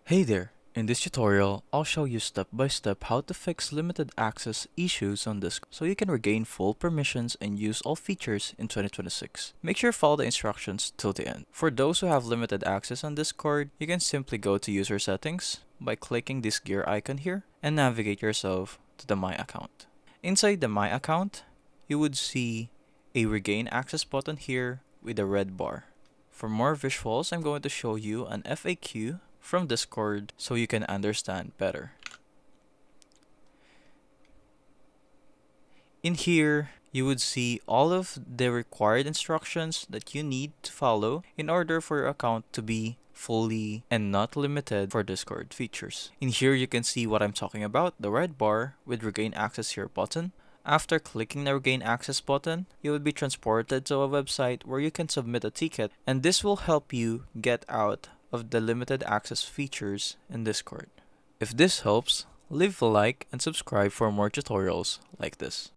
Hey there! In this tutorial, I'll show you step by step how to fix limited access issues on Discord so you can regain full permissions and use all features in 2026. Make sure to follow the instructions till the end. For those who have limited access on Discord, you can simply go to user settings by clicking this gear icon here and navigate yourself to the My Account. Inside the My Account, you would see a regain access button here with a red bar. For more visuals, I'm going to show you an FAQ from Discord so you can understand better. In here, you would see all of the required instructions that you need to follow in order for your account to be fully and not limited for Discord features. In here, you can see what I'm talking about, the red bar with regain access here button. After clicking the regain access button, you will be transported to a website where you can submit a ticket, and this will help you get out of the limited access features in Discord. If this helps, leave a like and subscribe for more tutorials like this.